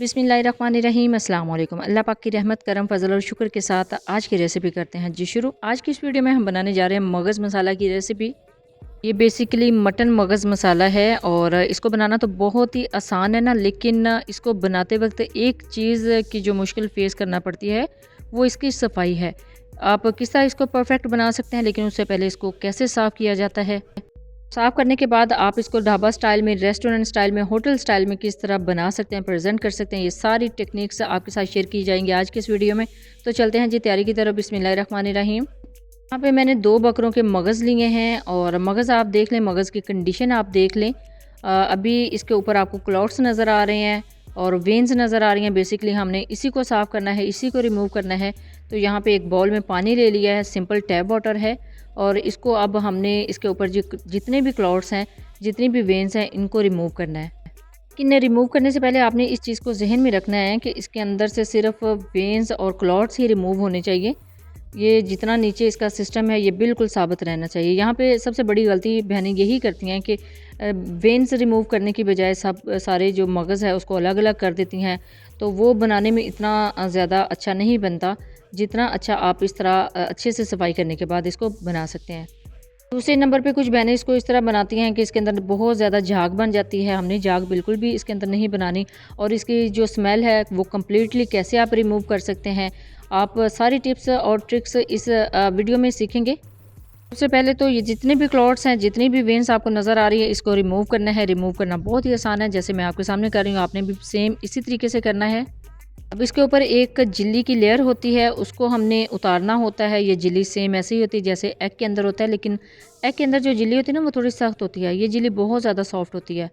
बिस्मिल्लाहिर्रहमानिर्रहीम अस्सलाम वालेकुम। अल्लाह पाक की रहमत करम फजल और शुक्र के साथ आज की रेसिपी करते हैं जी शुरू। आज की इस वीडियो में हम बनाने जा रहे हैं मगज़ मसाला की रेसिपी। ये बेसिकली मटन मगज़ मसाला है और इसको बनाना तो बहुत ही आसान है ना, लेकिन इसको बनाते वक्त एक चीज़ की जो मुश्किल फ़ेस करना पड़ती है वो इसकी सफाई है। आप किस तरह इसको परफेक्ट बना सकते हैं, लेकिन उससे पहले इसको कैसे साफ़ किया जाता है। साफ़ करने के बाद आप इसको ढाबा स्टाइल में, रेस्टोरेंट स्टाइल में, होटल स्टाइल में किस तरह बना सकते हैं, प्रेजेंट कर सकते हैं, ये सारी टेक्निक्स आपके साथ शेयर की जाएंगी आज के इस वीडियो में। तो चलते हैं जी तैयारी की तरफ। बिस्मिल्लाहिर्रहमानिर्रहीम। यहाँ पे मैंने 2 बकरों के मगज़ लिए हैं और मगज़ आप देख लें, मगज़ की कंडीशन आप देख लें। अभी इसके ऊपर आपको क्लॉट्स नज़र आ रहे हैं और वेन्स नज़र आ रही हैं। बेसिकली हमने इसी को साफ़ करना है, इसी को रिमूव करना है। तो यहाँ पे एक बाउल में पानी ले लिया है, सिंपल टैप वाटर है और इसको अब हमने इसके ऊपर जितने भी क्लॉट्स हैं, जितनी भी वेन्स हैं, इनको रिमूव करना है। लेकिन रिमूव करने से पहले आपने इस चीज़ को जहन में रखना है कि इसके अंदर से सिर्फ वेन्स और क्लॉट्स ही रिमूव होने चाहिए। ये जितना नीचे इसका सिस्टम है ये बिल्कुल साबित रहना चाहिए। यहाँ पे सबसे बड़ी गलती बहनें यही करती हैं कि वेन्स रिमूव करने की बजाय सब सारे जो मगज़ है उसको अलग अलग कर देती हैं। तो वो बनाने में इतना ज़्यादा अच्छा नहीं बनता जितना अच्छा आप इस तरह अच्छे से सफाई करने के बाद इसको बना सकते हैं। दूसरे नंबर पे कुछ बहनें इसको इस तरह बनाती हैं कि इसके अंदर बहुत ज़्यादा झाग बन जाती है। हमने झाग बिल्कुल भी इसके अंदर नहीं बनानी और इसकी जो स्मेल है वो कम्प्लीटली कैसे आप रिमूव कर सकते हैं, आप सारी टिप्स और ट्रिक्स इस वीडियो में सीखेंगे। सबसे पहले तो ये जितने भी क्लॉट्स हैं, जितनी भी वेन्स आपको नज़र आ रही है, इसको रिमूव करना है। रिमूव करना बहुत ही आसान है, जैसे मैं आपके सामने कर रही हूँ, आपने भी सेम इसी तरीके से करना है। अब इसके ऊपर एक झिल्ली की लेयर होती है, उसको हमने उतारना होता है। ये झिल्ली सेम ऐसे ही होती है जैसे एग के अंदर होता है, लेकिन एग के अंदर जो झिल्ली होती है ना वो थोड़ी सख्त होती है, ये झिल्ली बहुत ज़्यादा सॉफ्ट होती है।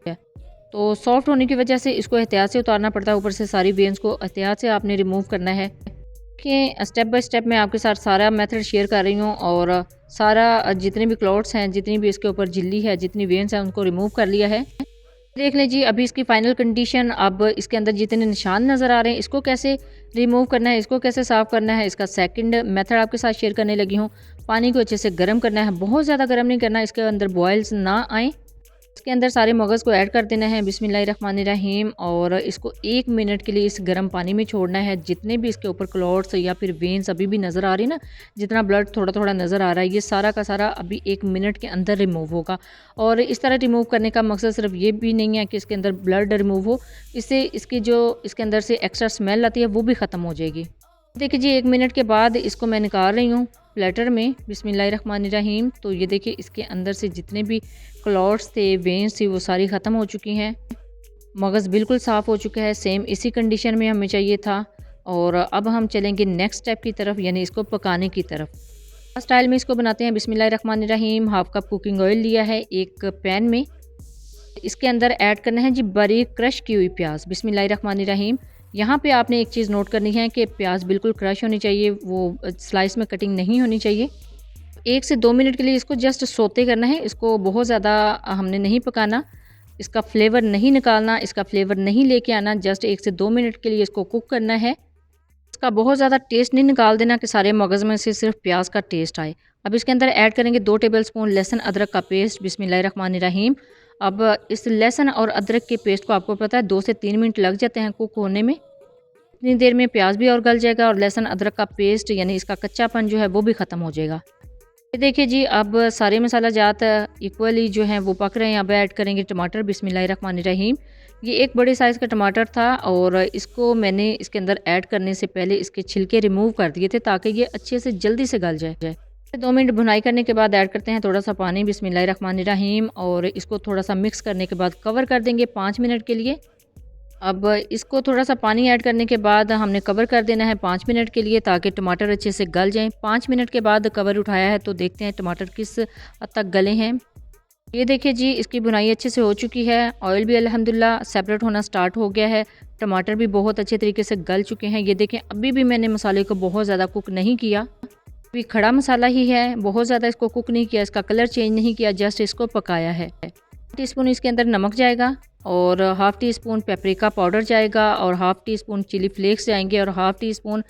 तो सॉफ्ट होने की वजह से इसको एहतियात से उतारना पड़ता है। ऊपर से सारी वेन्स को एहतियात से आपने रिमूव करना है। कि स्टेप बाय स्टेप मैं आपके साथ सारा मेथड शेयर कर रही हूँ और सारा जितने भी क्लॉट्स हैं, जितनी भी इसके ऊपर झिल्ली है, जितनी वेन्स हैं, उनको रिमूव कर लिया है। देख लें जी अभी इसकी फाइनल कंडीशन। अब इसके अंदर जितने निशान नज़र आ रहे हैं इसको कैसे रिमूव करना है, इसको कैसे साफ़ करना है, इसका सेकंड मेथड आपके साथ शेयर करने लगी हूँ। पानी को अच्छे से गर्म करना है, बहुत ज़्यादा गर्म नहीं करना, इसके अंदर बॉयल्स ना आए। इसके अंदर सारे मगज़ को ऐड कर देना है बिस्मिल्लाहिर्रहमानिर्रहीम और इसको 1 मिनट के लिए इस गर्म पानी में छोड़ना है। जितने भी इसके ऊपर क्लॉट्स या फिर वेन्स अभी भी नज़र आ रही है ना, जितना ब्लड थोड़ा थोड़ा नज़र आ रहा है, ये सारा का सारा अभी 1 मिनट के अंदर रिमूव होगा। और इस तरह रिमूव करने का मकसद सिर्फ ये भी नहीं है कि इसके अंदर ब्लड रिमूव हो, इससे इसकी जो इसके अंदर से एक्स्ट्रा स्मेल आती है वो भी ख़त्म हो जाएगी। देखिए जी 1 मिनट के बाद इसको मैं निकाल रही हूँ प्लेटर में बिस्मिल्लाहिर्रहमानिर्रहीम। तो ये देखिए इसके अंदर से जितने भी क्लॉट्स थे, वेन्स थी, वो सारी ख़त्म हो चुकी हैं। मगज़ बिल्कुल साफ़ हो चुका है, सेम इसी कंडीशन में हमें चाहिए था। और अब हम चलेंगे नेक्स्ट स्टेप की तरफ, यानी इसको पकाने की तरफ। स्टाइल में इसको बनाते हैं बिस्मिल्लाहिर्रहमानिर्रहीम। हाफ़ कप कुकिंग ऑयल लिया है एक पैन में, इसके अंदर ऐड करना है जी बारीक क्रश की हुई प्याज बिस्मिल्लाहिर्रहमानिर्रहीम। यहाँ पे आपने एक चीज़ नोट करनी है कि प्याज बिल्कुल क्रश होनी चाहिए, वो स्लाइस में कटिंग नहीं होनी चाहिए। 1 से 2 मिनट के लिए इसको जस्ट सोते करना है, इसको बहुत ज़्यादा हमने नहीं पकाना, इसका फ्लेवर नहीं निकालना, इसका फ्लेवर नहीं लेके आना। जस्ट 1 से 2 मिनट के लिए इसको कुक करना है। इसका बहुत ज़्यादा टेस्ट नहीं निकाल देना कि सारे मगज़ में से सिर्फ प्याज का टेस्ट आए। अब इसके अंदर ऐड करेंगे 2 टेबलस्पून लहसुन अदरक का पेस्ट बिस्मिल्लाहिर्रहमानिर्रहीम। अब इस लहसुन और अदरक के पेस्ट को आपको पता है 2 से 3 मिनट लग जाते हैं कुक होने में। इतनी देर में प्याज भी और गल जाएगा और लहसुन अदरक का पेस्ट यानी इसका कच्चापन जो है वो भी ख़त्म हो जाएगा। ये देखिए जी अब सारे मसाला जात इक्वली जो हैं वो पक रहे हैं। अब ऐड करेंगे टमाटर बिस्मिल्लाहिर्रहमानिर्रहीम। ये एक बड़े साइज़ का टमाटर था और इसको मैंने इसके अंदर ऐड करने से पहले इसके छिलके रिमूव कर दिए थे ताकि ये अच्छे से जल्दी से गल जाए। 2 मिनट भुनाई करने के बाद ऐड करते हैं थोड़ा सा पानी बिस्मिल्लाहिर्रहमानिर्रहीम और इसको थोड़ा सा मिक्स करने के बाद कवर कर देंगे 5 मिनट के लिए। अब इसको थोड़ा सा पानी ऐड करने के बाद हमने कवर कर देना है 5 मिनट के लिए ताकि टमाटर अच्छे से गल जाएं। 5 मिनट के बाद कवर उठाया है तो देखते हैं टमाटर किस हद तक गले हैं। ये देखिए जी इसकी भुनाई अच्छे से हो चुकी है, ऑयल भी अल्हम्दुलिल्लाह सेपरेट होना स्टार्ट हो गया है, टमाटर भी बहुत अच्छे तरीके से गल चुके हैं। ये देखें अभी भी मैंने मसाले को बहुत ज़्यादा कुक नहीं किया, अभी खड़ा मसाला ही है, बहुत ज़्यादा इसको कुक नहीं किया, इसका कलर चेंज नहीं किया, जस्ट इसको पकाया है। टीस्पून इसके अंदर नमक जाएगा और half teaspoon paprika powder जाएगा और half teaspoon chilli flakes जाएंगे और हाफ़ टी स्पून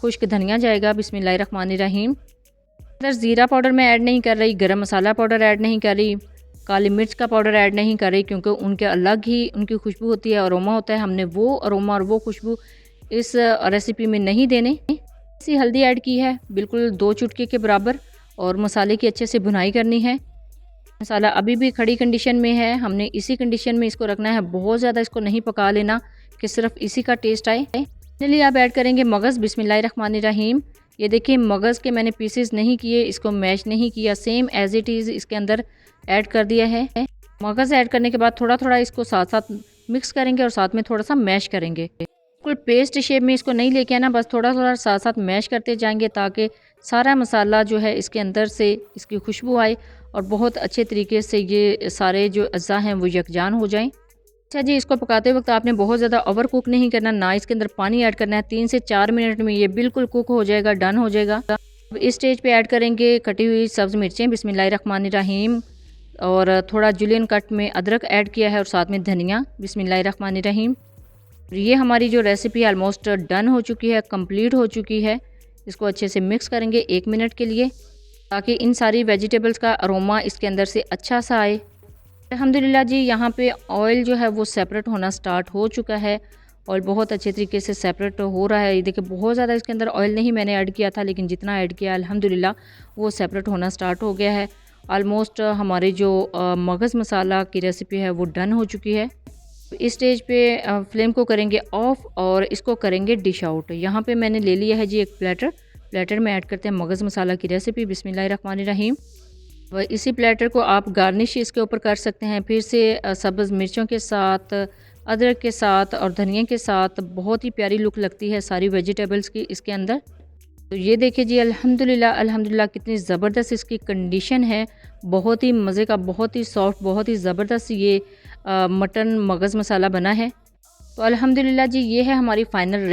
खुश्क धनिया जाएगा बिस्मिल्लाहिर्रहमानिर्रहीम। इधर ज़ीरा पाउडर मैं ऐड नहीं कर रही, गरम मसाला पाउडर ऐड नहीं कर रही, काली मिर्च का पाउडर ऐड नहीं कर रही, क्योंकि उनके अलग ही उनकी खुशबू होती है, अरोमा होता है। हमने वो अरोमा और वो खुशबू इस रेसिपी में नहीं देने। इसी हल्दी ऐड की है, बिल्कुल 2 चुटकी के बराबर, और मसाले की अच्छे से भुनाई करनी है। मसाला अभी भी खड़ी कंडीशन में है, हमने इसी कंडीशन में इसको रखना है। बहुत ज़्यादा इसको नहीं पका लेना कि सिर्फ इसी का टेस्ट आए। चलिए आप ऐड करेंगे मगज़। बिस्मिल्लाहिर्रहमानिर्रहीम। ये देखिए मगज़ के मैंने पीसेस नहीं किए, इसको मैश नहीं किया, सेम एज़ इट इज़ इसके अंदर ऐड कर दिया है। मगज़ ऐड करने के बाद थोड़ा थोड़ा इसको साथ साथ मिक्स करेंगे और साथ में थोड़ा सा मैश करेंगे। बिल्कुल पेस्ट शेप में इसको नहीं लेके आना, बस थोड़ा थोड़ा साथ साथ मैश करते जाएंगे ताकि सारा मसाला जो है इसके अंदर से इसकी खुशबू आए और बहुत अच्छे तरीके से ये सारे जो अज़्ज़ा हैं वो यकजान हो जाएं। अच्छा जी, इसको पकाते वक्त आपने बहुत ज़्यादा ओवर कुक नहीं करना, ना इसके अंदर पानी ऐड करना है। 3 से 4 मिनट में ये बिल्कुल कुक हो जाएगा, डन हो जाएगा। अब इस स्टेज पे ऐड करेंगे कटी हुई सब्ज़ मिर्चें। बिस्मिल्लाहिर्रहमानिर्रहीम। और थोड़ा जुलियन कट में अदरक ऐड किया है और साथ में धनिया। बिस्मिल्लाहिर्रहमानिर्रहीम। ये हमारी जो रेसिपी ऑलमोस्ट डन हो चुकी है, कंप्लीट हो चुकी है। इसको अच्छे से मिक्स करेंगे 1 मिनट के लिए, ताकि इन सारी वेजिटेबल्स का अरोमा इसके अंदर से अच्छा सा आए। अल्हम्दुलिल्लाह जी, यहाँ पे ऑयल जो है वो सेपरेट होना स्टार्ट हो चुका है और बहुत अच्छे तरीके से सेपरेट हो रहा है। ये देखिए बहुत ज़्यादा इसके अंदर ऑयल नहीं मैंने ऐड किया था, लेकिन जितना ऐड किया अल्हम्दुलिल्लाह वो सेपरेट होना स्टार्ट हो गया है। ऑलमोस्ट हमारी जो मगज़ मसाला की रेसिपी है वो डन हो चुकी है। इस स्टेज पे फ्लेम को करेंगे ऑफ और इसको करेंगे डिश आउट। यहाँ पे मैंने ले लिया है जी एक प्लेटर में ऐड करते हैं मगज़ मसाला की रेसिपी। बिस्मिल्लाहिर्रहमानिर्रहीम। और इसी प्लेटर को आप गार्निश इसके ऊपर कर सकते हैं फिर से सब्ज़ मिर्चों के साथ, अदरक के साथ और धनिया के साथ। बहुत ही प्यारी लुक लगती है सारी वेजिटेबल्स की इसके अंदर। तो ये देखिए जी, अल्हम्दुलिल्लाह कितनी ज़बरदस्त इसकी कंडीशन है। बहुत ही मज़े का, बहुत ही सॉफ्ट, बहुत ही ज़बरदस्त ये मटन मगज़ मसाला बना है। तो अल्हम्दुलिल्लाह जी, ये है हमारी फ़ाइनल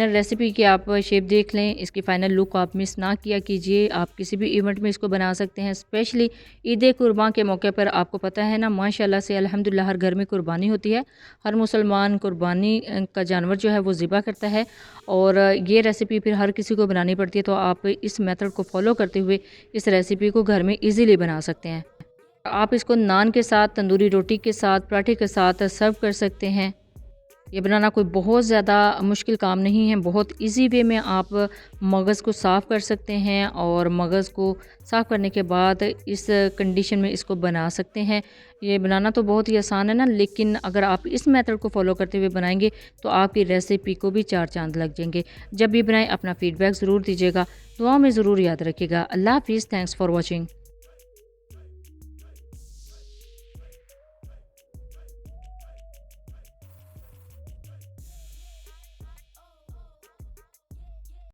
रेसिपी की आप शेप देख लें। इसकी फ़ाइनल लुक आप मिस ना किया कीजिए। आप किसी भी इवेंट में इसको बना सकते हैं, स्पेशली ईद कुर्बान के मौके पर। आपको पता है ना, माशाल्लाह से अल्हम्दुलिल्लाह हर घर में कुर्बानी होती है। हर मुसलमान कुर्बानी का जानवर जो है वो ज़िबा करता है और ये रेसिपी फिर हर किसी को बनानी पड़ती है। तो आप इस मेथड को फॉलो करते हुए इस रेसिपी को घर में ईज़िली बना सकते हैं। आप इसको नान के साथ, तंदूरी रोटी के साथ, पराठे के साथ सर्व कर सकते हैं। ये बनाना कोई बहुत ज़्यादा मुश्किल काम नहीं है। बहुत इजी वे में आप मगज़ को साफ़ कर सकते हैं और मगज़ को साफ़ करने के बाद इस कंडीशन में इसको बना सकते हैं। ये बनाना तो बहुत ही आसान है ना, लेकिन अगर आप इस मेथड को फॉलो करते हुए बनाएंगे तो आपकी रेसिपी को भी 4 चांद लग जाएंगे। जब भी बनाएं अपना फ़ीडबैक ज़रूर दीजिएगा, दुआ में ज़रूर याद रखिएगा। अल्लाह हाफ़िज़। Thanks for watching.